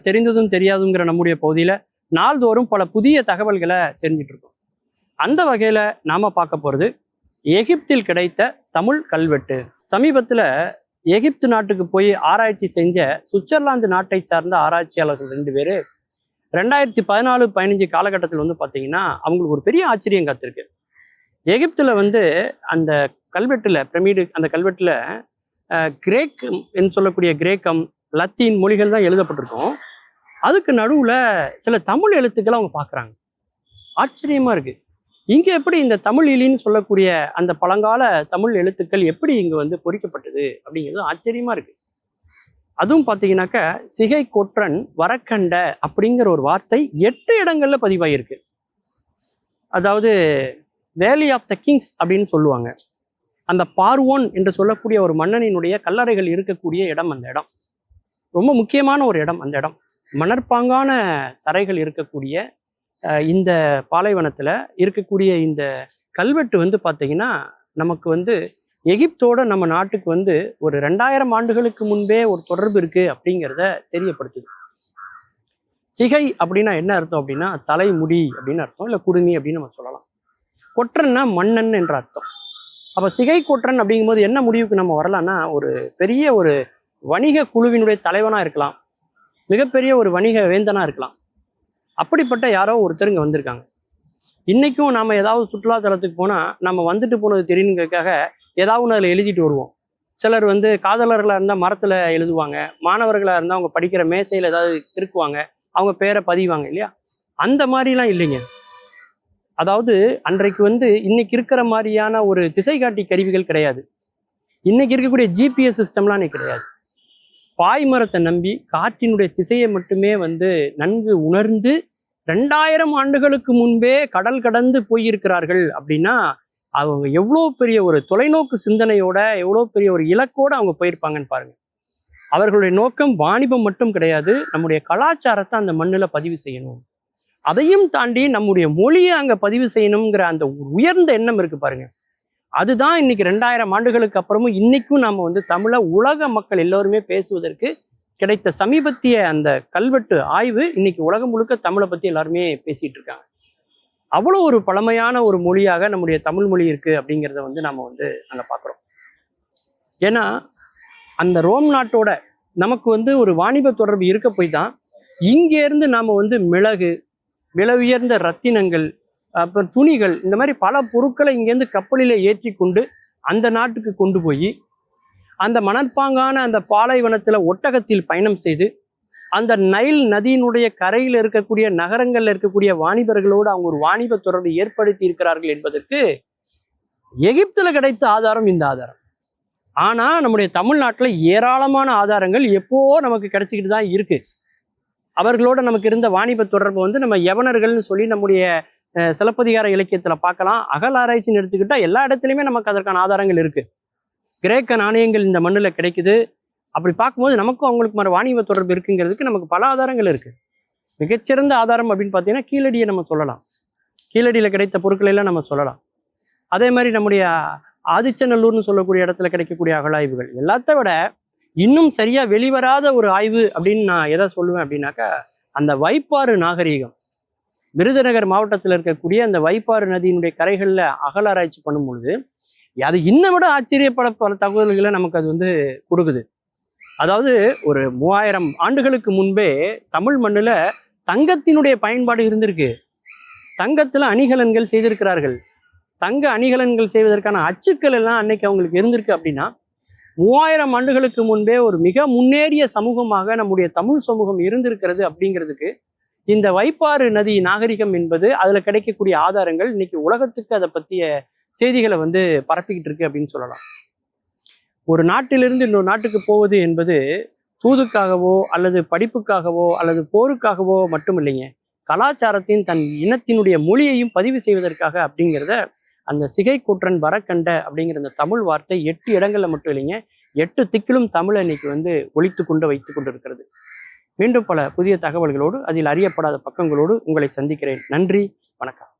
தெரிந்ததும் தெரியாதுங்கிற நம்முடைய பகுதியில் நாள்தோறும் பல புதிய தகவல்களை தெரிஞ்சிட்டு இருக்கோம். அந்த வகையில் நாம் பார்க்க போகிறது எகிப்தில் கிடைத்த தமிழ் கல்வெட்டு. சமீபத்தில் எகிப்து நாட்டுக்கு போய் ஆராய்ச்சி செஞ்ச சுவிட்சர்லாந்து நாட்டை சார்ந்த ஆராய்ச்சியாளர்கள் 2 பேர் 2014-15 காலகட்டத்தில் வந்து பார்த்தீங்கன்னா அவங்களுக்கு ஒரு பெரிய ஆச்சரியம் காத்திருக்கு. எகிப்தில் வந்து அந்த கல்வெட்டில் பிரமிடு, அந்த கல்வெட்டில் கிரேக் என்று சொல்லக்கூடிய கிரேக்கம், லத்தீன் மொழிகள் தான் எழுதப்பட்டிருக்கும். அதுக்கு நடுவில் சில தமிழ் எழுத்துக்களை அவங்க பார்க்குறாங்க. ஆச்சரியமாக இருக்குது. இங்கே எப்படி இந்த தமிழ் இலின்னு சொல்லக்கூடிய அந்த பழங்கால தமிழ் எழுத்துக்கள் எப்படி இங்கே வந்து பொறிக்கப்பட்டது அப்படிங்கிறது ஆச்சரியமாக இருக்குது. அதுவும் பார்த்தீங்கன்னாக்கா சிகை கொற்றன் வரக்கண்ட அப்படிங்கிற ஒரு வார்த்தை 8 இடங்கள்ல பதிவாயிருக்கு. அதாவது வேலி ஆஃப் த கிங்ஸ் அப்படின்னு சொல்லுவாங்க. அந்த பார்வோன் என்று சொல்லக்கூடிய ஒரு மன்னனினுடைய கல்லறைகள் இருக்கக்கூடிய இடம் அந்த இடம். ரொம்ப முக்கியமான ஒரு இடம் அந்த இடம். மணற்பாங்கான தரைகள் இருக்கக்கூடிய இந்த பாலைவனத்தில் இருக்கக்கூடிய இந்த கல்வெட்டு வந்து பார்த்தீங்கன்னா நமக்கு வந்து எகிப்தோட நம்ம நாட்டுக்கு வந்து ஒரு 2000 ஆண்டுகளுக்கு முன்பே ஒரு தொடர்பு இருக்குது அப்படிங்கிறத தெரியப்படுத்துது. சிகை அப்படின்னா என்ன அர்த்தம் அப்படின்னா தலைமுடி அப்படின்னு அர்த்தம், இல்லை குடுமி அப்படின்னு நம்ம சொல்லலாம். கொற்றன்னா மன்னன் என்ற அர்த்தம். அப்போ சிகை கொற்றன் அப்படிங்கும்போது என்ன முடிவுக்கு நம்ம வரலாம்னா ஒரு பெரிய ஒரு வணிக குழுவினுடைய தலைவனாக இருக்கலாம், மிகப்பெரிய ஒரு வணிக வேந்தனாக இருக்கலாம். அப்படிப்பட்ட யாரோ ஒருத்தருங்க வந்திருக்காங்க. இன்றைக்கும் நாம் ஏதாவது சுற்றுலாத்தலத்துக்கு போனால் நம்ம வந்துட்டு போனது தெரியுங்கிறதுக்காக ஏதாவது ஒன்று அதில் எழுதிட்டு வருவோம். சிலர் வந்து காதலர்களாக இருந்தால் மரத்தில் எழுதுவாங்க, மாணவர்களாக இருந்தால் அவங்க படிக்கிற மேசையில் ஏதாவது இருக்குவாங்க, அவங்க பேரை பதிவாங்க இல்லையா? அந்த மாதிரிலாம் இல்லைங்க. அதாவது அன்றைக்கு வந்து இன்னைக்கு இருக்கிற மாதிரியான ஒரு திசை காட்டி கருவிகள் கிடையாது. இன்னைக்கு இருக்கக்கூடிய ஜிபிஎஸ் சிஸ்டம்லாம் இன்னைக்கு கிடையாது. பாய்மரத்தை நம்பி காற்றினுடைய திசையை மட்டுமே வந்து நன்கு உணர்ந்து 2000 ஆண்டுகளுக்கு முன்பே கடல் கடந்து போயிருக்கிறார்கள் அப்படின்னா அவங்க எவ்வளோ பெரிய ஒரு தொலைநோக்கு சிந்தனையோட, எவ்வளோ பெரிய ஒரு இலக்கோடு அவங்க போயிருப்பாங்கன்னு பாருங்க. அவர்களுடைய நோக்கம் வாணிபம் மட்டும் கிடையாது, நம்முடைய கலாச்சாரத்தை அந்த மண்ணில் பதிவு செய்யணும், அதையும் தாண்டி நம்முடைய மொழியை அங்கே பதிவு செய்யணுங்கிற அந்த உயர்ந்த எண்ணம் இருக்கு பாருங்க. அதுதான் இன்னைக்கு 2000 ஆண்டுகளுக்கு அப்புறமும் இன்னைக்கும் நம்ம வந்து தமிழை உலக மக்கள் எல்லோருமே பேசுவதற்கு கிடைத்த சமீபத்திய அந்த கல்வெட்டு ஆய்வு இன்னைக்கு உலகம் முழுக்க தமிழை பற்றி எல்லாருமே பேசிட்டு இருக்காங்க. அவ்வளோ ஒரு பழமையான ஒரு மொழியாக நம்முடைய தமிழ் மொழி இருக்கு அப்படிங்கிறத வந்து நம்ம வந்து அங்கே பார்க்குறோம். ஏன்னா அந்த ரோம் நாட்டோட நமக்கு வந்து ஒரு வாணிப தொடர்பு இருக்க போய் தான் இங்கேருந்து நாம் வந்து மிளகு, விலை உயர்ந்த ரத்தினங்கள், அப்புறம் துணிகள், இந்த மாதிரி பல பொருட்களை இங்கேருந்து கப்பலில் ஏற்றி கொண்டு அந்த நாட்டுக்கு கொண்டு போய் அந்த மணற்பாங்கான அந்த பாலைவனத்தில் ஒட்டகத்தில் பயணம் செய்து அந்த நைல் நதியினுடைய கரையில் இருக்கக்கூடிய நகரங்களில் இருக்கக்கூடிய வாணிபர்களோடு அவங்க ஒரு வாணிப தொடர்பை ஏற்படுத்தி இருக்கிறார்கள் என்பதற்கு எகிப்தில் கிடைத்த ஆதாரம் இந்த ஆதாரம். ஆனால் நம்முடைய தமிழ்நாட்டில் ஏராளமான ஆதாரங்கள் எப்போ நமக்கு கிடைச்சிக்கிட்டு தான் இருக்கு. அவர்களோட நமக்கு இருந்த வாணிப தொடர்பு வந்து நம்ம யவனர்கள்னு சொல்லி நம்முடைய சிலப்பதிகார இலக்கியத்தில் பார்க்கலாம். அகலாராய்ச்சின்னு எடுத்துக்கிட்டால் எல்லா இடத்துலையுமே நமக்கு அதற்கான ஆதாரங்கள் இருக்குது. கிரேக்க நாணயங்கள் இந்த மண்ணில் கிடைக்குது. அப்படி பார்க்கும்போது நமக்கும் அவங்களுக்கு மாதிரி வாணிப தொடர்பு இருக்குங்கிறதுக்கு நமக்கு பல ஆதாரங்கள் இருக்குது. மிகச்சிறந்த ஆதாரம் அப்படின்னு பார்த்தீங்கன்னா கீழடியை நம்ம சொல்லலாம். கீழடியில் கிடைத்த பொருட்களை எல்லாம் நம்ம சொல்லலாம். அதே மாதிரி நம்முடைய ஆதிச்சநல்லூர்னு சொல்லக்கூடிய இடத்துல கிடைக்கக்கூடிய அகழாய்வுகள் எல்லாத்த விட இன்னும் சரியாக வெளிவராத ஒரு ஆய்வு அப்படின்னு நான் எதை சொல்லுவேன் அப்படின்னாக்கா அந்த வைப்பாறு நாகரீகம். விருதுநகர் மாவட்டத்தில் இருக்கக்கூடிய அந்த வைப்பாறு நதியினுடைய கரைகளில் அகழாராய்ச்சி பண்ணும் பொழுது அது இன்னை விட ஆச்சரியப்பட பல தகவல்களை நமக்கு அது வந்து கொடுக்குது. அதாவது ஒரு 3000 ஆண்டுகளுக்கு முன்பே தமிழ் மண்ணில் தங்கத்தினுடைய பயன்பாடு இருந்திருக்கு. தங்கத்தில் அணிகலன்கள் செய்திருக்கிறார்கள். தங்க அணிகலன்கள் செய்வதற்கான அச்சுக்கள் எல்லாம் அன்னைக்கு அவங்களுக்கு இருந்திருக்கு. அப்படின்னா 3000 ஆண்டுகளுக்கு முன்பே ஒரு மிக முன்னேறிய சமூகமாக நம்முடைய தமிழ் சமூகம் இருந்திருக்கிறது அப்படிங்கிறதுக்கு இந்த வைப்பாறு நதி நாகரிகம் என்பது அதில் கிடைக்கக்கூடிய ஆதாரங்கள் இன்னைக்கு உலகத்துக்கு அதை பற்றிய செய்திகளை வந்து பரப்பிக்கிட்டு இருக்கு அப்படின்னு சொல்லலாம். ஒரு நாட்டிலிருந்து இன்னொரு நாட்டுக்கு போவது என்பது தூதுக்காகவோ அல்லது படிப்புக்காகவோ அல்லது போருக்காகவோ மட்டும் இல்லைங்க, கலாச்சாரத்தின் தன் இனத்தினுடைய மொழியையும் பதிவு செய்வதற்காக அப்படிங்கிறத அந்த சிகை கூற்றன் வரக்கண்ட அப்படிங்கிற அந்த தமிழ் வார்த்தை 8 இடங்கள்ல மட்டும் இல்லைங்க, 8 திக்கிலும் தமிழை இன்னைக்கு வந்து ஒழித்து கொண்டு வைத்து கொண்டு இருக்கிறது. மீண்டும் பல புதிய தகவல்களோடு அதில் அறியப்படாத பக்கங்களோடு உங்களை சந்திக்கிறேன். நன்றி, வணக்கம்.